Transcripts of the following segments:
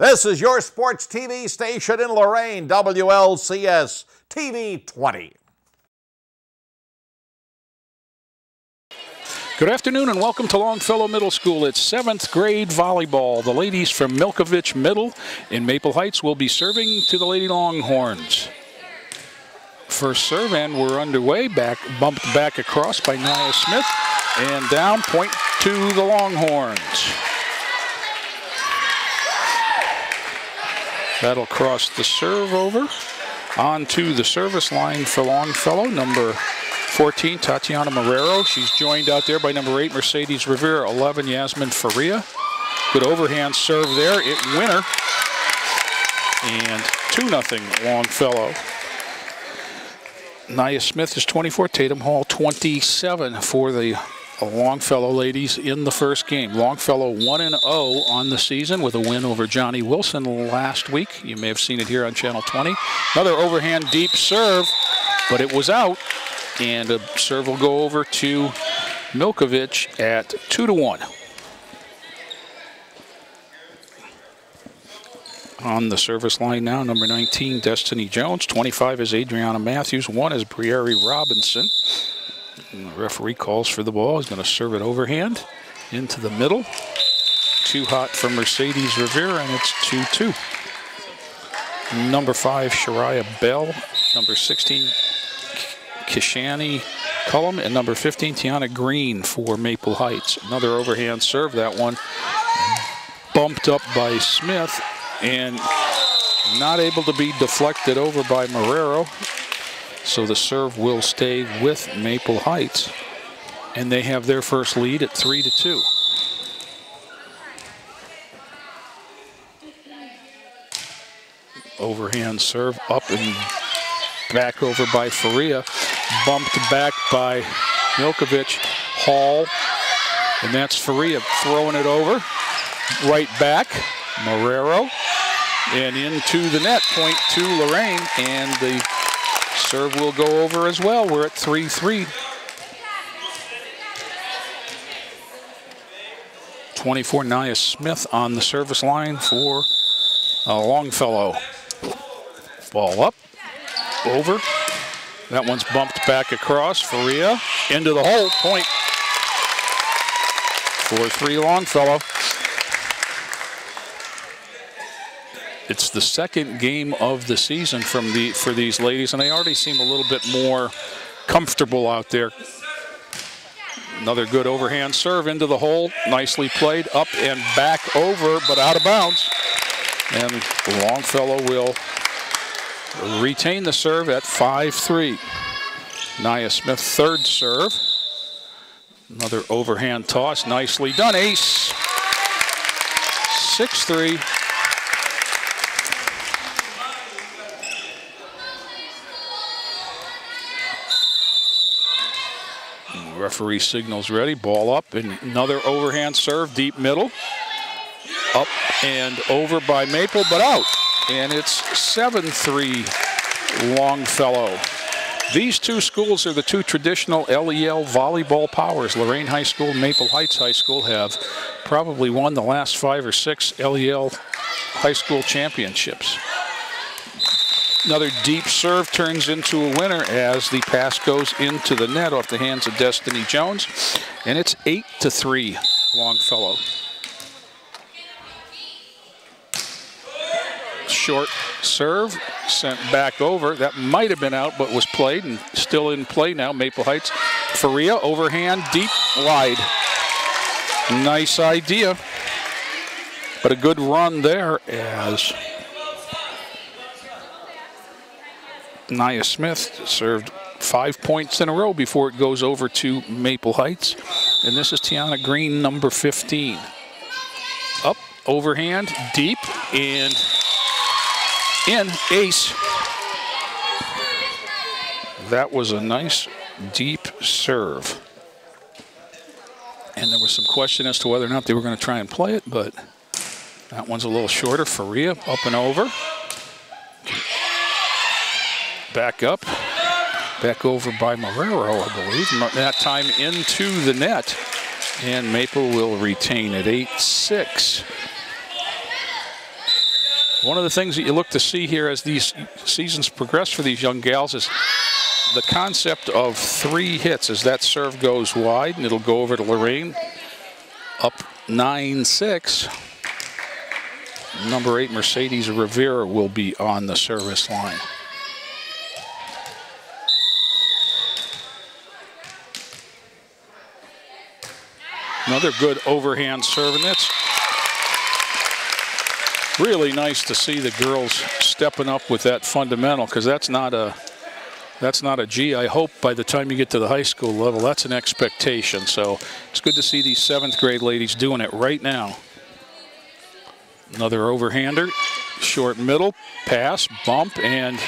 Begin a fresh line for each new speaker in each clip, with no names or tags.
This is your sports TV station in Lorain, WLCS TV 20.
Good afternoon and welcome to Longfellow Middle School. It's 7th grade volleyball. The ladies from Milkovich Middle in Maple Heights will be serving to the Lady Longhorns. First serve, and we're underway. Bumped back across by Nia Smith, and down, point to the Longhorns. That'll cross the serve over onto the service line for Longfellow. Number 14, Tatiana Marrero. She's joined out there by number 8, Mercedes Rivera. 11, Yasmin Faria. Good overhand serve there. It winner. And 2-0 Longfellow. Nia Smith is 24, Tatum Hall 27 for the Longfellow ladies in the first game. Longfellow 1-0 on the season with a win over Johnny Wilson last week. You may have seen it here on Channel 20. Another overhand deep serve, but it was out. And a serve will go over to Milkovich at 2-1. On the service line now, number 19, Destiny Jones. 25 is Adriana Matthews. 1 is Briere Robinson. And the referee calls for the ball. He's going to serve it overhand into the middle. Too hot for Mercedes Rivera, and it's 2-2. Number 5, Shariah Bell. Number 16, Kishani Cullum, and number 15, Tiana Green for Maple Heights. Another overhand serve. That one bumped up by Smith and not able to be deflected over by Marrero. So the serve will stay with Maple Heights, and they have their first lead at 3-2. Overhand serve up and back over by Faria. Bumped back by Milkovich. Hall, and that's Faria throwing it over. Right back, Marrero, and into the net, point to Lorain, and the serve will go over as well. We're at 3-3. 24, Nia Smith on the service line for Longfellow. Ball up, over. That one's bumped back across. Faria into the hole, point. 4-3 Longfellow. It's the second game of the season for these ladies, and they already seem a little bit more comfortable out there. Another good overhand serve into the hole. Nicely played, up and back over, but out of bounds. And Longfellow will retain the serve at 5-3. Nia Smith, third serve. Another overhand toss, nicely done. Ace. 6-3. Referee signals ready. Ball up, and another overhand serve, deep middle. Up and over by Maple, but out. And it's 7-3 Longfellow. These two schools are the two traditional LEL volleyball powers. Lorain High School and Maple Heights High School have probably won the last 5 or 6 LEL high school championships. Another deep serve turns into a winner as the pass goes into the net off the hands of Destiny Jones. And it's 8-3 Longfellow. Short serve sent back over. That might have been out, but was played and still in play now. Maple Heights. Faria overhand, deep, wide. Nice idea, but a good run there as Nia Smith served 5 points in a row before it goes over to Maple Heights. And this is Tiana Green, number 15. Up, overhand, deep, and in, ace. That was a nice deep serve. And there was some question as to whether or not they were going to try and play it, but that one's a little shorter. Faria up and over. Back up. Back over by Marrero, I believe. That time into the net. And Maple will retain at 8-6. One of the things that you look to see here as these seasons progress for these young gals is the concept of 3 hits as that serve goes wide, and it'll go over to Lorraine. Up 9-6. Number 8, Mercedes Rivera, will be on the service line. Another good overhand serve, and it's really nice to see the girls stepping up with that fundamental, because that's not a G. I hope by the time you get to the high school level, that's an expectation. So it's good to see these 7th grade ladies doing it right now. Another overhander, short middle, pass, bump, and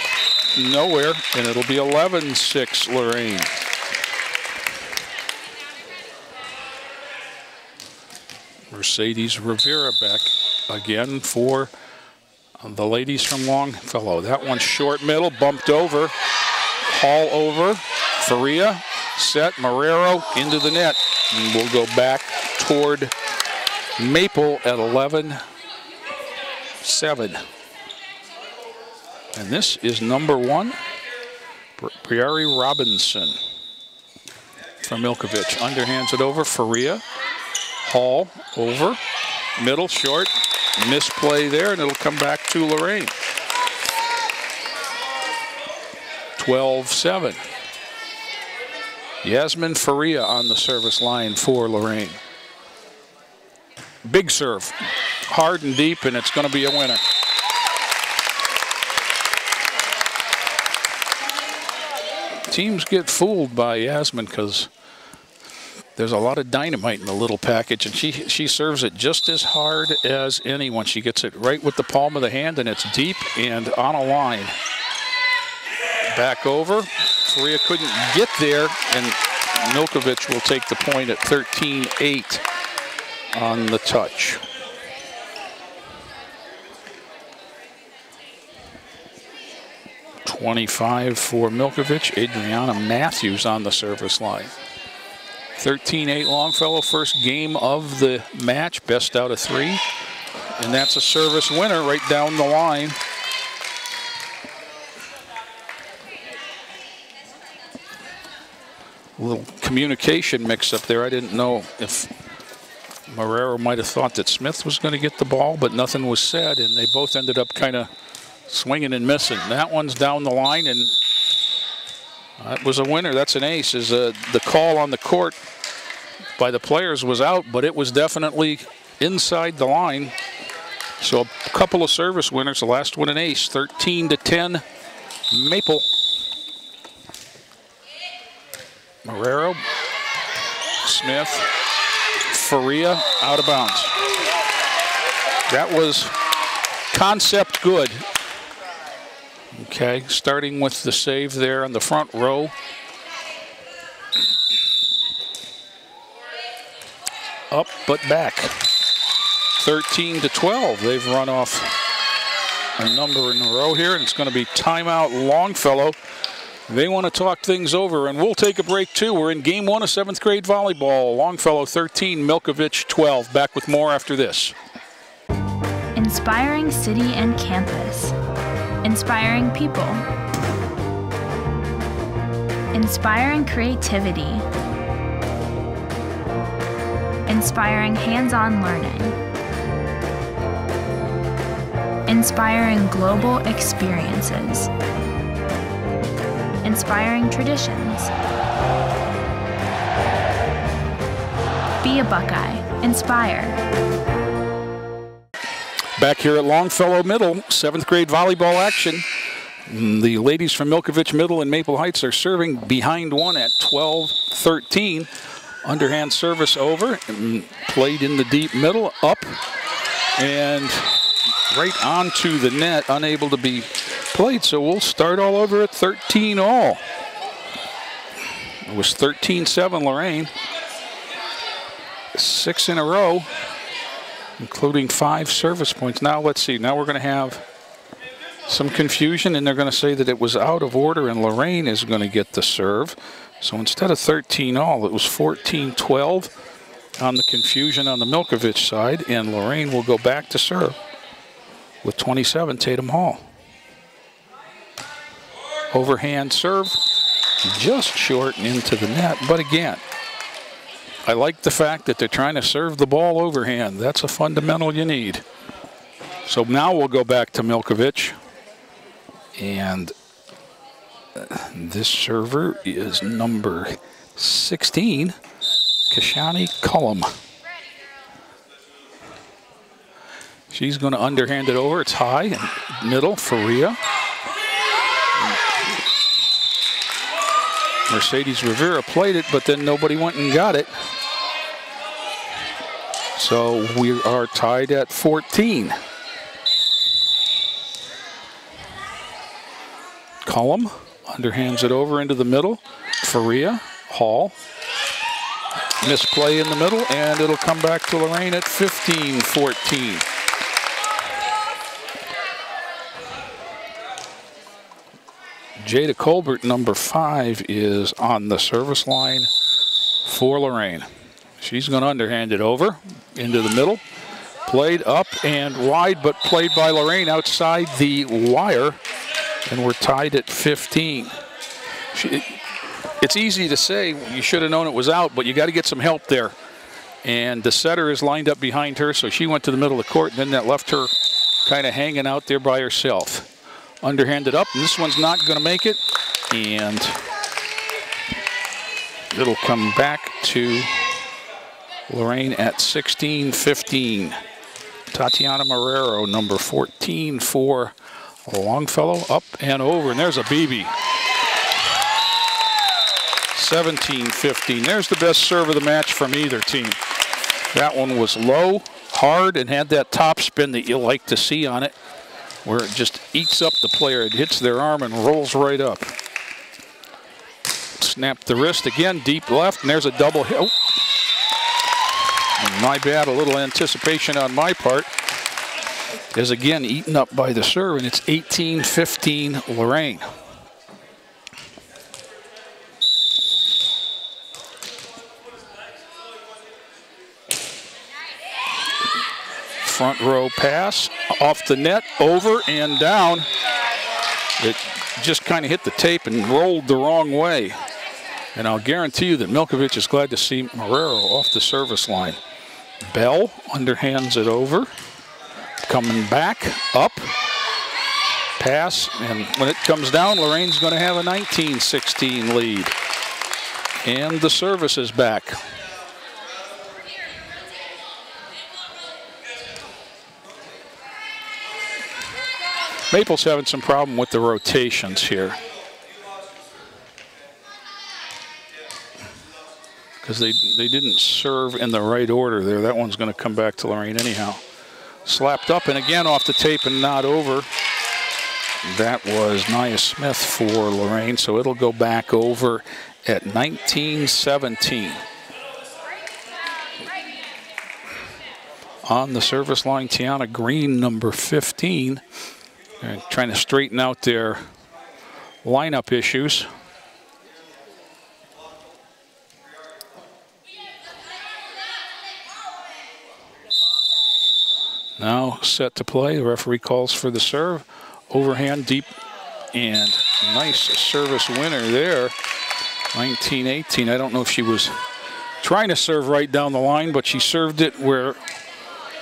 nowhere, and it'll be 11-6 Lorraine. Mercedes Rivera back again for the ladies from Longfellow. That one short middle, bumped over, Hall over, Faria, set, Marrero into the net. And we'll go back toward Maple at 11-7. And this is number 1, Briari Robinson from Milkovich. Underhands it over, Faria, Hall over, middle, short, misplay there, and it'll come back to Lorraine. 12-7. Yasmin Faria on the service line for Lorraine. Big serve, hard and deep, and it's going to be a winner. Teams get fooled by Yasmin because there's a lot of dynamite in the little package, and she serves it just as hard as anyone. She gets it right with the palm of the hand, and it's deep and on a line. Back over. Faria couldn't get there, and Milkovich will take the point at 13-8 on the touch. .25 for Milkovich. Adriana Matthews on the service line. 13-8 Longfellow, first game of the match, best out of 3. And that's a service winner right down the line. A little communication mix-up there. I didn't know if Marrero might have thought that Smith was going to get the ball, but nothing was said, and they both ended up kind of swinging and missing. That one's down the line, and that was a winner. That's an ace. The call on the court by the players was out, but it was definitely inside the line. So a couple of service winners. The last one an ace. 13-10 Maple. Marrero, Smith, Faria out of bounds. That was concept good. Okay, starting with the save there on the front row. Up but back. 13-12. They've run off a number in a row here, and it's going to be timeout Longfellow. They want to talk things over, and we'll take a break too. We're in game 1 of 7th grade volleyball. Longfellow 13, Milkovich 12. Back with more after this.
Inspiring city and campus. Inspiring people. Inspiring creativity. Inspiring hands-on learning. Inspiring global experiences. Inspiring traditions. Be a Buckeye. Inspire.
Back here at Longfellow Middle, 7th grade volleyball action. The ladies from Milkovich Middle and Maple Heights are serving behind one at 12-13. Underhand service over, and played in the deep middle, up, and right onto the net, unable to be played. So we'll start all over at 13-all. It was 13-7 Lorraine. 6 in a row, including 5 service points. Now let's see. Now we're going to have some confusion, and they're going to say that it was out of order, and Lorraine is going to get the serve. So instead of 13-all, it was 14-12 on the confusion on the Milkovich side, and Lorraine will go back to serve. with 27, Tatum Hall. Overhand serve, just short and into the net. But again, I like the fact that they're trying to serve the ball overhand. That's a fundamental you need. So now we'll go back to Milkovich. And this server is number 16, Kashani Cullum. She's going to underhand it over. It's high and middle for Rhea. Mercedes Rivera played it, but then nobody went and got it. So we are tied at 14. Cullum underhands it over into the middle. Faria, Hall. Misplay in the middle, and it'll come back to Lorraine at 15-14. Jada Colbert, number 5, is on the service line for Lorraine. She's going to underhand it over into the middle. Played up and wide, but played by Lorraine outside the wire. And we're tied at 15. It's easy to say you should have known it was out, but you got to get some help there. And the setter is lined up behind her, so she went to the middle of the court, and then that left her kind of hanging out there by herself. Underhanded up, and this one's not going to make it. And it'll come back to Lorraine at 16-15. Tatiana Marrero, number 14 for Longfellow, up and over, and there's a BB. 17-15. There's the best serve of the match from either team. That one was low, hard, and had that top spin that you like to see on it, where it just eats up the player. It hits their arm and rolls right up. Snap the wrist again, deep left, and there's a double hit. Oh. And my bad, a little anticipation on my part. Is again eaten up by the serve, and it's 18-15 Lorraine. Front row pass, off the net, over and down. It just kind of hit the tape and rolled the wrong way. And I'll guarantee you that Milkovich is glad to see Marrero off the service line. Bell underhands it over. Coming back, up, pass, and when it comes down, Lorraine's going to have a 19-16 lead. And the service is back. Maple's having some problem with the rotations here, because they didn't serve in the right order there. That one's going to come back to Lorraine anyhow. Slapped up and again off the tape and not over. That was Nia Smith for Lorraine, so it'll go back over at 19-17. On the service line, Tiana Green, number 15, trying to straighten out their lineup issues. Now set to play. The referee calls for the serve. Overhand deep and nice service winner there. 19-18. I don't know if she was trying to serve right down the line, but she served it where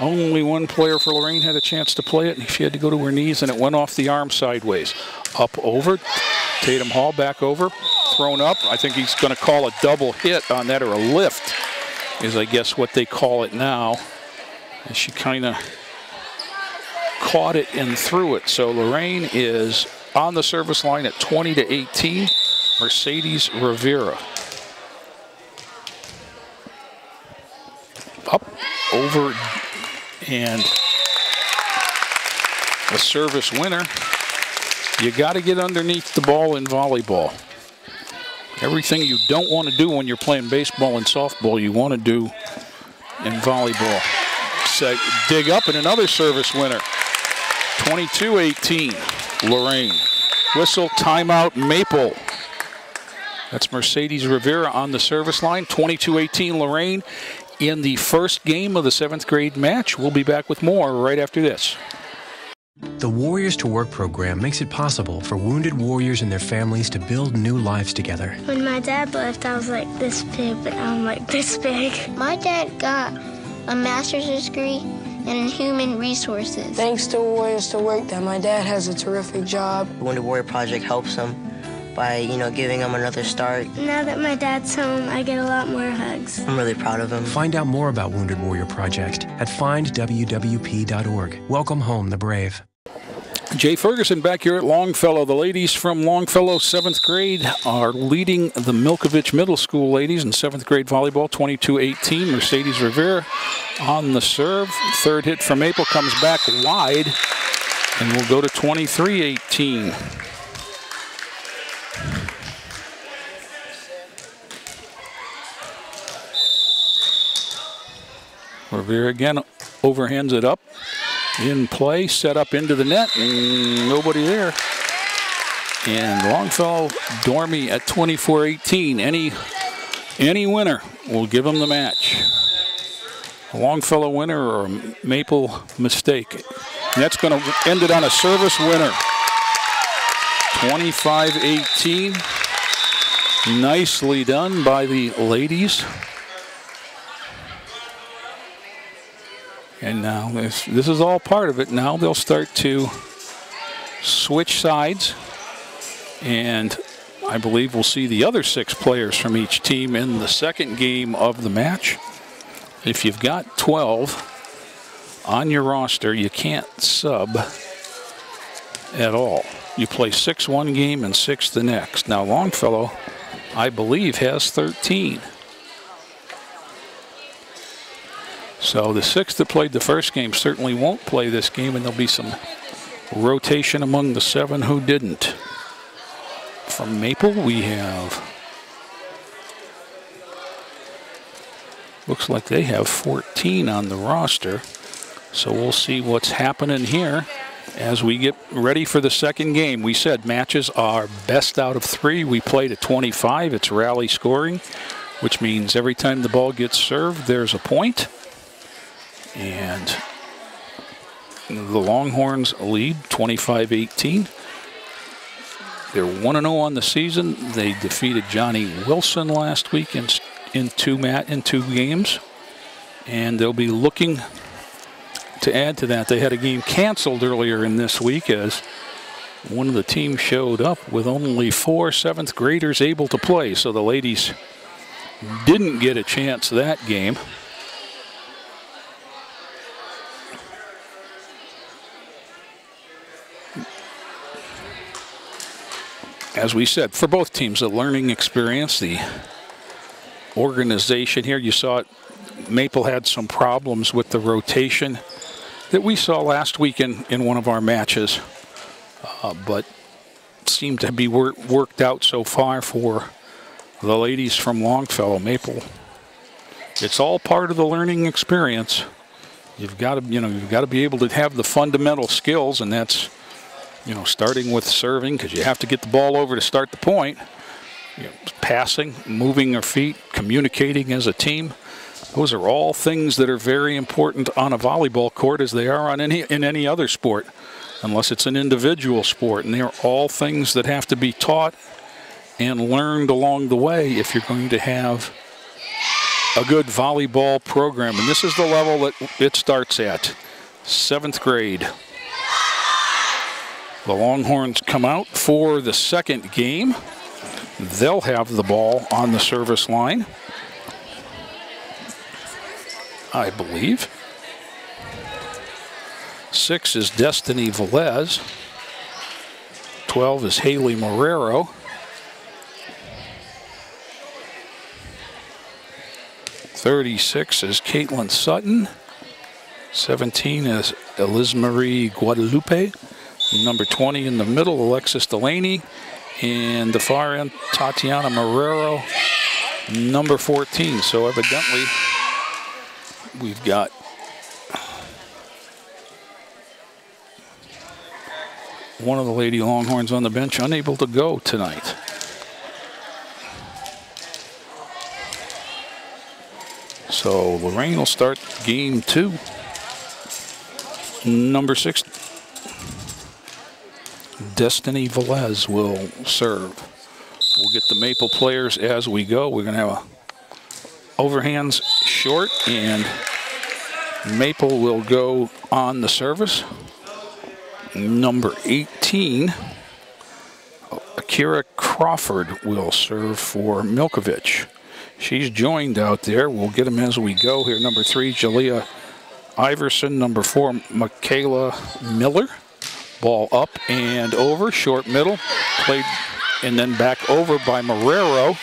only one player for Lorraine had a chance to play it, and she had to go to her knees, and it went off the arm sideways. Up over. Tatum Hall back over. Thrown up. I think he's going to call a double hit on that, or a lift is, I guess, what they call it now. And she kind of caught it and threw it. So Lorraine is on the service line at 20-18. Mercedes Rivera. Up, over, and a service winner. You got to get underneath the ball in volleyball. Everything you don't want to do when you're playing baseball and softball, you want to do in volleyball. So dig up, and another service winner. 22-18, Lorraine. Whistle, timeout, Maple. That's Mercedes Rivera on the service line. 22-18, Lorraine in the first game of the 7th grade match. We'll be back with more right after this.
The Warriors to Work program makes it possible for wounded warriors and their families to build new lives together.
When my dad left, I was like this big, but now I'm like this big. My dad got a master's degree in human resources.
Thanks to Warriors to Work that my dad has a terrific job.
The Wounded Warrior Project helps him by, giving him another start.
Now that my dad's home, I get a lot more hugs.
I'm really proud of him.
Find out more about Wounded Warrior Project at findwwp.org. Welcome home, the brave.
Jay Ferguson back here at Longfellow. The ladies from Longfellow 7th grade are leading the Milkovich Middle School ladies in 7th grade volleyball, 22-18. Mercedes Rivera on the serve. Third hit from Maple comes back wide, and we'll go to 23-18. Rivera again overhands it up. In play, set up into the net, nobody there. And Longfellow Dormy at 24-18. Any winner will give them the match. A Longfellow winner or a Maple mistake. And that's going to end it on a service winner. 25-18. Nicely done by the ladies. And now this is all part of it. Now they'll start to switch sides. And I believe we'll see the other 6 players from each team in the second game of the match. If you've got 12 on your roster, you can't sub at all. You play 6 one game and 6 the next. Now Longfellow, I believe, has 13. So the 6 that played the first game certainly won't play this game, and there'll be some rotation among the 7 who didn't. From Maple, we have, looks like they have 14 on the roster. So we'll see what's happening here as we get ready for the second game. We said matches are best out of 3. We played at 25. It's rally scoring, which means every time the ball gets served, there's a point. And the Longhorns lead 25-18. They're 1-0 on the season. They defeated Johnny Wilson last week in two games. And they'll be looking to add to that. They had a game canceled earlier in this week as one of the teams showed up with only 4 7th graders able to play. So the ladies didn't get a chance that game. As we said, for both teams, a learning experience. The organization here, you saw it, Maple had some problems with the rotation that we saw last week in one of our matches, but seemed to be worked out so far for the ladies from Longfellow. Maple, it's all part of the learning experience. You've got to be able to have the fundamental skills, and that's, starting with serving, because you have to get the ball over to start the point. Passing, moving their feet, communicating as a team. Those are all things that are very important on a volleyball court, as they are in any other sport, unless it's an individual sport. And they are all things that have to be taught and learned along the way if you're going to have a good volleyball program. And this is the level that it starts at, 7th grade. The Longhorns come out for the second game. They'll have the ball on the service line, I believe. 6 is Destiny Velez. 12 is Haley Marrero. 36 is Caitlin Sutton. 17 is Elizmarie Guadalupe. Number 20 in the middle, Alexis Delaney. And the far end, Tatiana Marrero, number 14. So evidently, we've got one of the Lady Longhorns on the bench unable to go tonight. So Lorraine will start game 2. Number 6. Destiny Velez will serve. We'll get the Maple players as we go. We're going to have a overhands short, and Maple will go on the service. Number 18, Akira Crawford will serve for Milkovich. She's joined out there. We'll get them as we go here. Number 3, Jalea Iverson. Number 4, Michaela Miller. Ball up and over, short middle. Played and then back over by Marrero.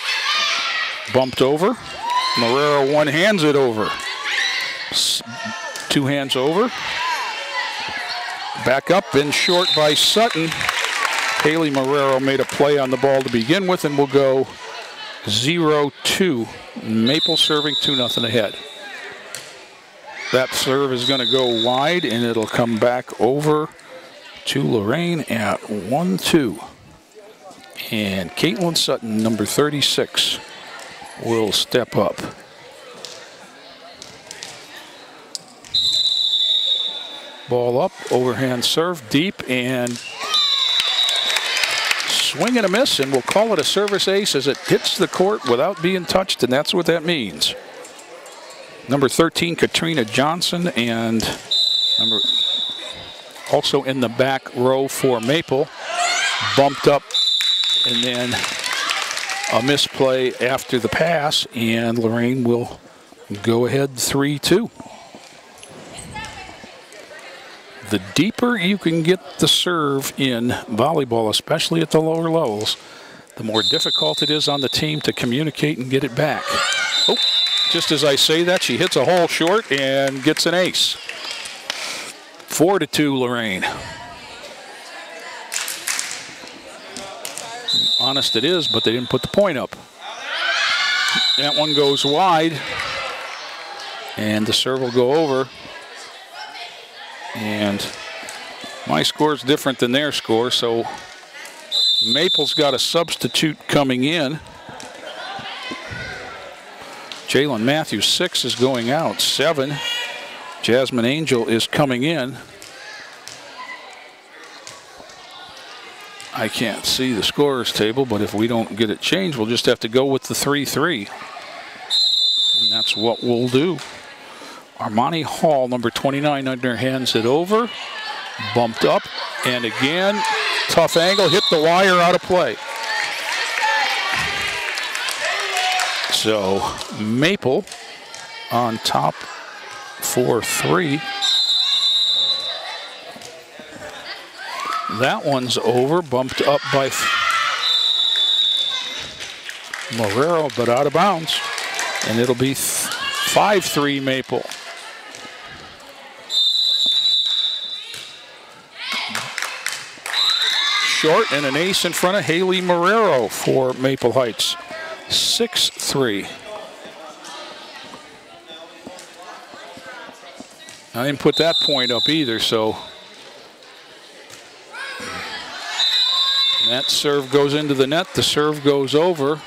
Bumped over. Marrero one hands it over. 2 hands over. Back up and short by Sutton. Haley Marrero made a play on the ball to begin with, and we'll go 0-2. Maple serving 2-0 ahead. That serve is going to go wide, and it'll come back over to Lorraine at 1-2. And Caitlin Sutton, number 36, will step up. Ball up, overhand serve, deep, and swing and a miss, and we'll call it a service ace as it hits the court without being touched, and that's what that means. Number 13, Katrina Johnson, and also in the back row for Maple, bumped up, and then a misplay after the pass, and Lorraine will go ahead 3-2. The deeper you can get the serve in volleyball, especially at the lower levels, the more difficult it is on the team to communicate and get it back. Oh, just as I say that, she hits a hole short and gets an ace. 4-2 Lorraine. Honest it is, but they didn't put the point up. That one goes wide, and the serve will go over. And my score is different than their score, so Maple's got a substitute coming in. Jalen Matthews, 6, is going out. 7, Jasmine Angel is coming in. I can't see the scorers table, but if we don't get it changed, we'll just have to go with the 3-3. And that's what we'll do. Armani Hall, number 29, underhands it over. Bumped up, and again, tough angle, hit the wire, out of play. So Maple on top 4-3. That one's over, bumped up by Marrero, but out of bounds. And it'll be 5-3 Maple. Short, and an ace in front of Haley Marrero for Maple Heights. 6-3. I didn't put that point up either, so that serve goes into the net. The serve goes over.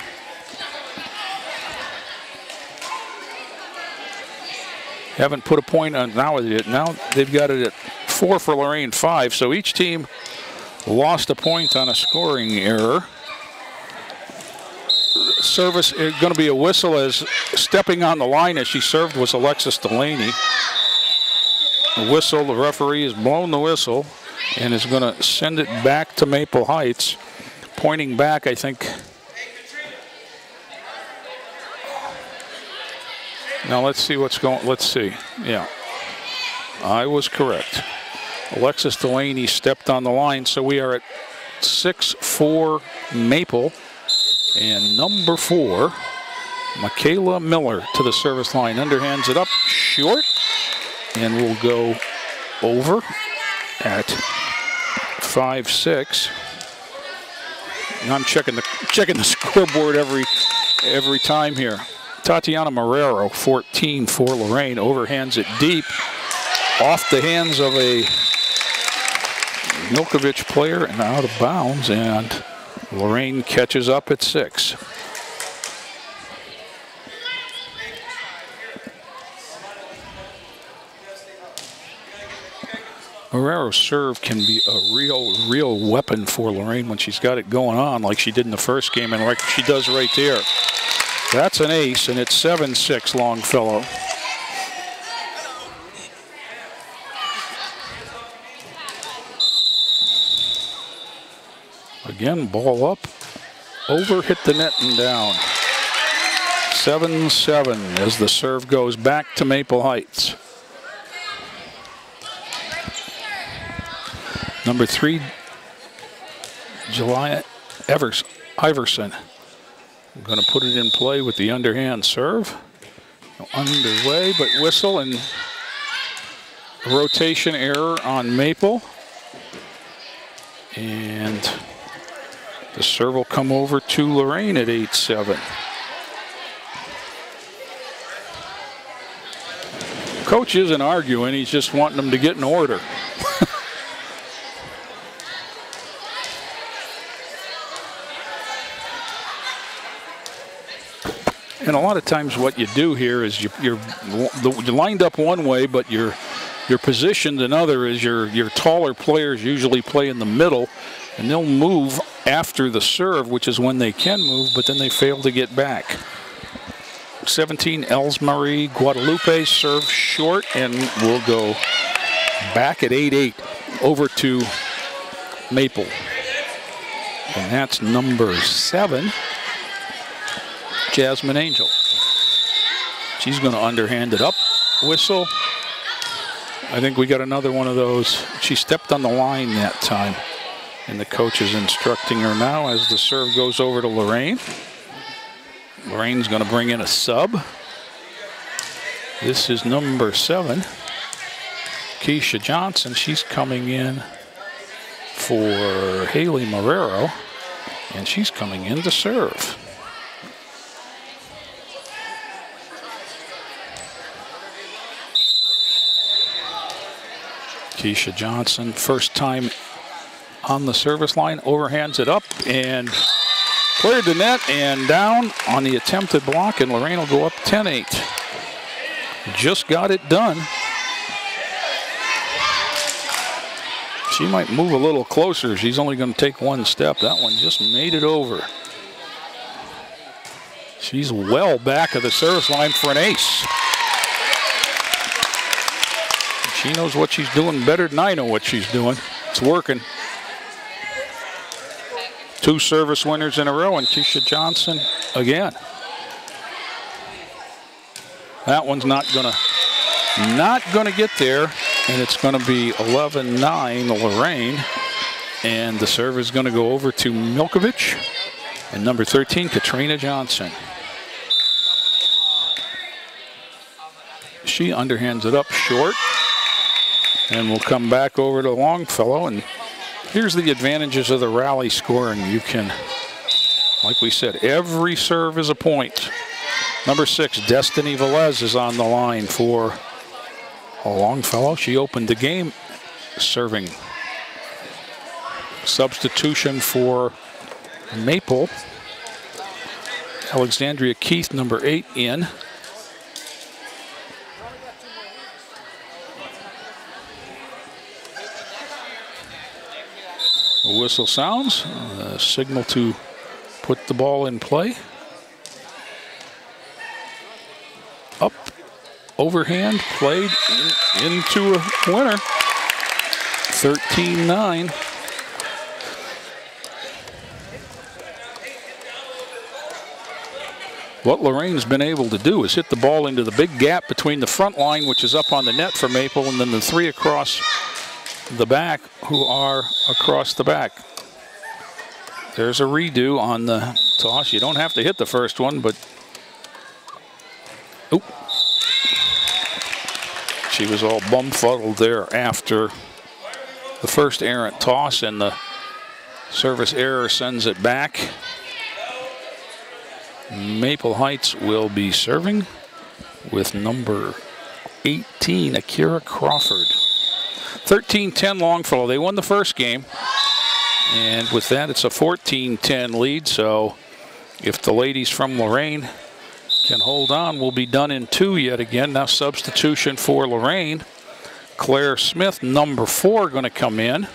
Haven't put a point on now. Now they've got it at 4 for Lorraine, 5. So each team lost a point on a scoring error. Service is going to be a whistle, as stepping on the line as she served was Alexis Delaney. The whistle, the referee has blown the whistle and is going to send it back to Maple Heights. Pointing back, I think. Now let's see what's going, let's see. Yeah, I was correct. Alexis Delaney stepped on the line, so we are at 6-4 Maple. And number 4, Michaela Miller to the service line. Underhands it up short, and we'll go over at 5-6. And I'm checking the scoreboard every time here. Tatiana Marrero, 14 for Lorraine, overhands it deep off the hands of a Milkovich player and out of bounds, and Lorraine catches up at 6. Marrero's serve can be a real weapon for Lorraine when she's got it going on like she did in the first game and like she does right there. That's an ace, and it's 7-6 Longfellow. Again, ball up, over, hit the net and down. 7-7 as the serve goes back to Maple Heights. Number 3, Julia Iverson. Going to put it in play with the underhand serve. Underway, but whistle and rotation error on Maple. And the serve will come over to Lorraine at 8-7. Coach isn't arguing, he's just wanting them to get in order. And a lot of times what you do here is you're lined up one way, but you're positioned another. Is your taller players usually play in the middle, and they'll move after the serve, which is when they can move, but then they fail to get back. 17, Elsmarie Guadalupe serve short, and we'll go back at 8-8 over to Maple. And that's number 7. Jasmine Angel. She's going to underhand it up. Whistle. I think we got another one of those. She stepped on the line that time. And the coach is instructing her now as the serve goes over to Lorraine. Lorraine's going to bring in a sub. This is number 7. Keisha Johnson. She's coming in for Haley Marrero. And she's coming in to serve. Keisha Johnson, first time on the service line, overhands it up and cleared the net and down on the attempted block, and Lorraine will go up 10-8. Just got it done. She might move a little closer. She's only going to take one step. That one just made it over. She's well back of the service line for an ace. She knows what she's doing better than I know what she's doing. It's working. 2 service winners in a row, and Keisha Johnson again. That one's not gonna get there, and it's gonna be 11-9 Lorraine, and the serve is gonna go over to Milkovich and number 13 Katrina Johnson. She underhands it up short. And we'll come back over to Longfellow. And here's the advantages of the rally scoring. You can, like we said, every serve is a point. Number 6, Destiny Velez is on the line for Longfellow. She opened the game serving. Substitution for Maple. Alexandria Keith, number 8, in. A whistle sounds, a signal to put the ball in play. Up, overhand, played into a winner. 13-9. What Lorraine's been able to do is hit the ball into the big gap between the front line, which is up on the net for Maple, and then the 3 across the back who are across the back. There's a redo on the toss. You don't have to hit the first one, but oop. She was all bumfuddled there after the first errant toss, and the service error sends it back. Maple Heights will be serving with number 18, Akira Crawford. 13-10 Longfellow. They won the first game, and with that it's a 14-10 lead. So if the ladies from Lorraine can hold on, we'll be done in 2 yet again. Now substitution for Lorraine. Claire Smith, number 4, going to come in.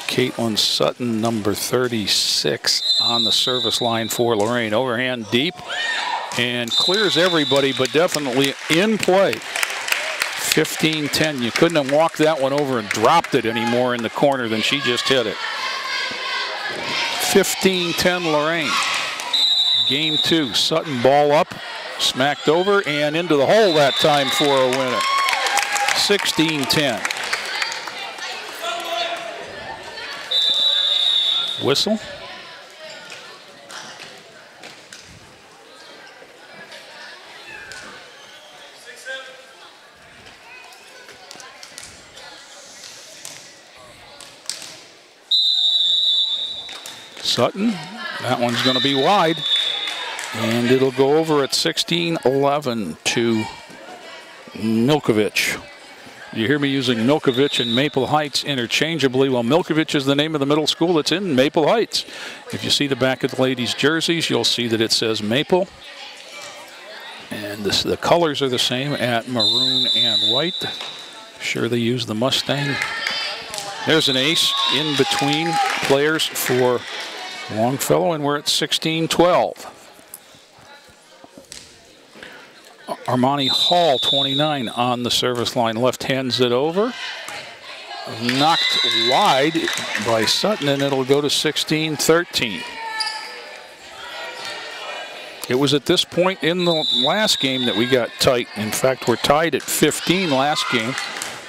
Caitlin Sutton, number 36, on the service line for Lorraine. Overhand deep and clears everybody, but definitely in play. 15-10. You couldn't have walked that one over and dropped it any more in the corner than she just hit it. 15-10 Lorraine. Game 2. Sutton ball up, smacked over, and into the hole that time for a winner. 16-10. Whistle. Sutton, that one's going to be wide, and it'll go over at 16-11 to Milkovich. You hear me using Milkovich and Maple Heights interchangeably. Well, Milkovich is the name of the middle school that's in Maple Heights. If you see the back of the ladies' jerseys, you'll see that it says Maple. And the colors are the same at maroon and white. Sure they use the Mustang. There's an ace in between players for Longfellow, and we're at 16-12. Armani Hall, 29, on the service line. Left hands it over. Knocked wide by Sutton, and it'll go to 16-13. It was at this point in the last game that we got tight. In fact, we're tied at 15 last game.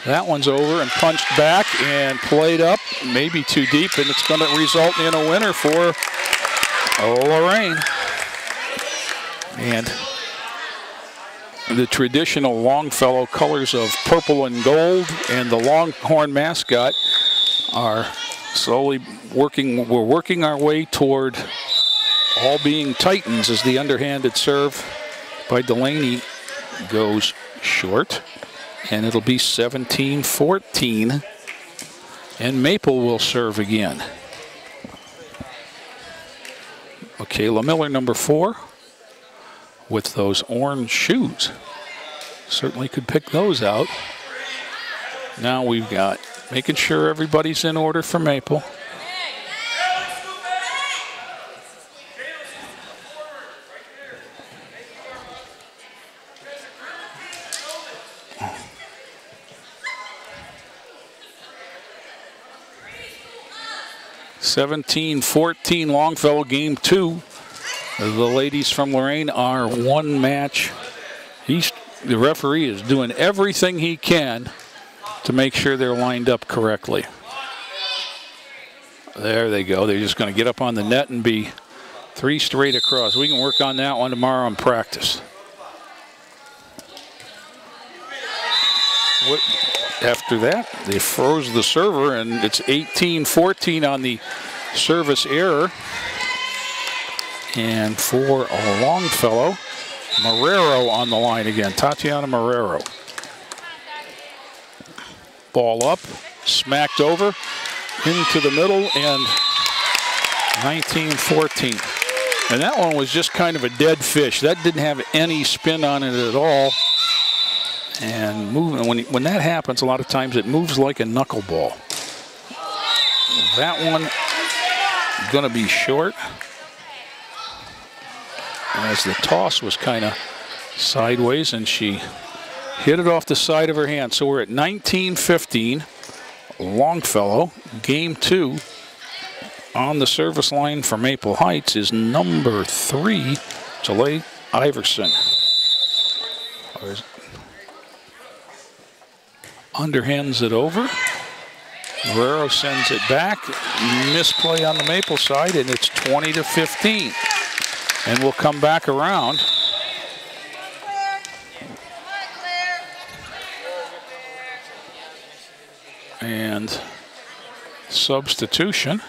That one's over and punched back and played up, maybe too deep, and it's going to result in a winner for Lorraine. And the traditional Longfellow colors of purple and gold and the Longhorn mascot are slowly working. We're working our way toward all being Titans as the underhanded serve by Delaney goes short. And it'll be 17-14. And Maple will serve again. Okay, LaMiller, number 4, with those orange shoes. Certainly could pick those out. Now we've got making sure everybody's in order for Maple. (17-14) Longfellow, game 2. The ladies from Lorraine are one match. The referee is doing everything he can to make sure they're lined up correctly. There they go. They're just going to get up on the net and be 3 straight across. We can work on that one tomorrow in practice. After that, they froze the server, and it's 18-14 on the service error. And for Longfellow, Marrero on the line again, Tatiana Marrero. Ball up, smacked over, into the middle, and 19-14. And that one was just kind of a dead fish. That didn't have any spin on it at all. And when that happens, a lot of times it moves like a knuckleball. That one going to be short, as the toss was kind of sideways and she hit it off the side of her hand. So we're at 19-15. Longfellow, game 2. On the service line for Maple Heights is number 3, Jalea Iverson. Underhands it over. Marrero sends it back. Misplay on the Maple side, and it's 20-15. And we'll come back around. And substitution.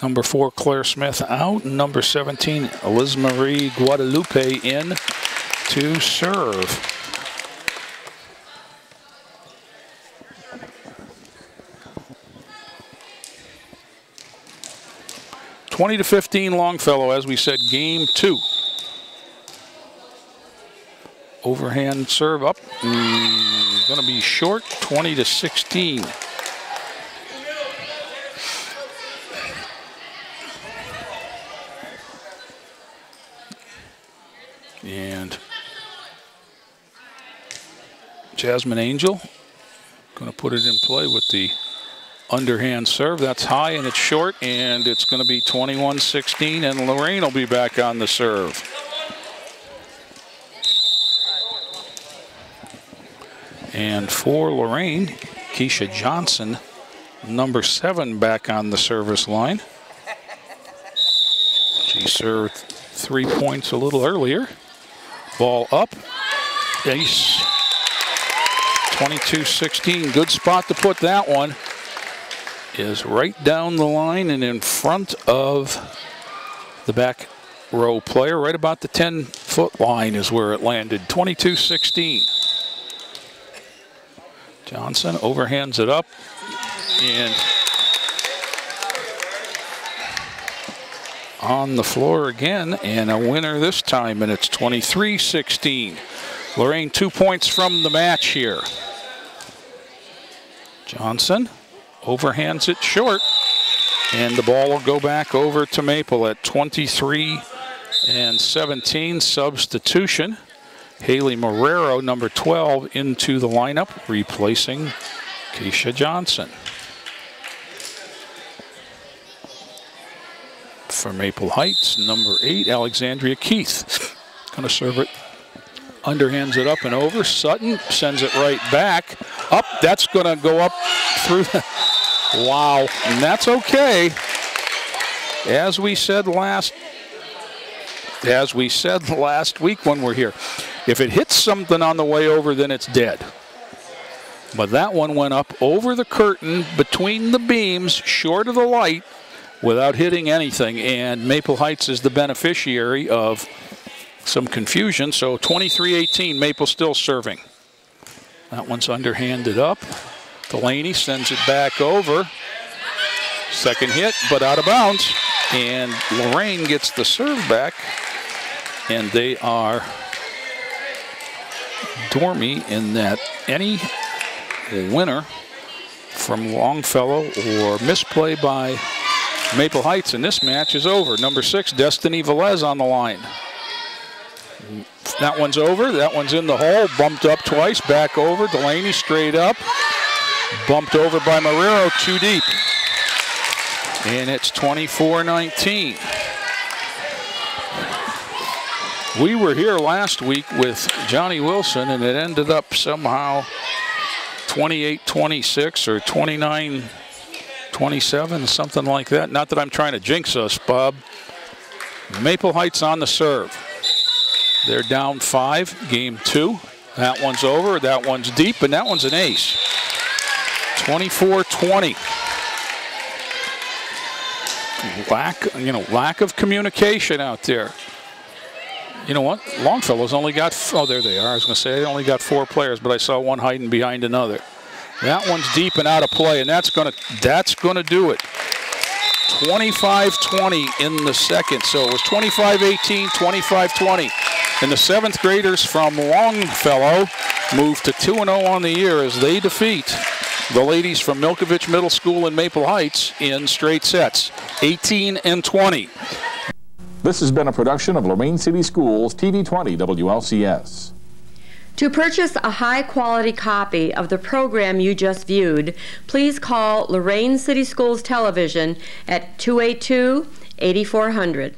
Number 4, Claire Smith out. Number 17, Liz Marie Guadalupe in to serve. (20-15) Longfellow, as we said, game 2. Overhand serve up. Going to be short, 20-16. And Jasmine Angel going to put it in play with the underhand serve. That's high and it's short, and it's going to be 21-16, and Lorraine will be back on the serve. And for Lorraine, Keisha Johnson, number 7, back on the service line. She served 3 points a little earlier. Ball up. Ace. 22-16. Good spot to put that one. Is right down the line and in front of the back row player. Right about the 10-foot line is where it landed. 22-16. Johnson overhands it up, and on the floor again, and a winner this time, and it's 23-16. Lorraine 2 points from the match here. Johnson overhands it short, and the ball will go back over to Maple at 23-17. Substitution. Haley Marrero, number 12, into the lineup, replacing Keisha Johnson. For Maple Heights, number 8, Alexandria Keith. Going to serve it. Underhands it up and over. Sutton sends it right back. Up. That's going to go up through the... Wow. And that's okay. As we said last week when we're here, if it hits something on the way over, then it's dead. But that one went up over the curtain between the beams, short of the light, without hitting anything. And Maple Heights is the beneficiary of some confusion. So 23-18, Maple still serving. That one's underhanded up. Delaney sends it back over. Second hit, but out of bounds. And Lorraine gets the serve back. And they are dormy in that any winner from Longfellow or misplay by Maple Heights in this match is over. Number 6, Destiny Velez on the line. That one's over. That one's in the hole. Bumped up twice. Back over. Delaney straight up. Bumped over by Marrero. Too deep. And it's 24-19. We were here last week with Johnny Wilson, and it ended up somehow 28-26 or 29-27, something like that. Not that I'm trying to jinx us, Bob. Maple Heights on the serve. They're down 5, game 2. That one's over, that one's deep, and that one's an ace. 24-20. Lack of communication out there. You know what? Longfellow's only got, oh, there they are. I was going to say they only got 4 players, but I saw one hiding behind another. That one's deep and out of play, and that's going to do it. 25-20 in the second. So it was 25-18, 25-20. And the 7th graders from Longfellow move to 2-0 on the year as they defeat the ladies from Milkovich Middle School in Maple Heights in straight sets, 18-20.
This has been a production of Lorraine City Schools TV 20 WLCS.
To purchase a high-quality copy of the program you just viewed, please call Lorraine City Schools Television at 282-8400.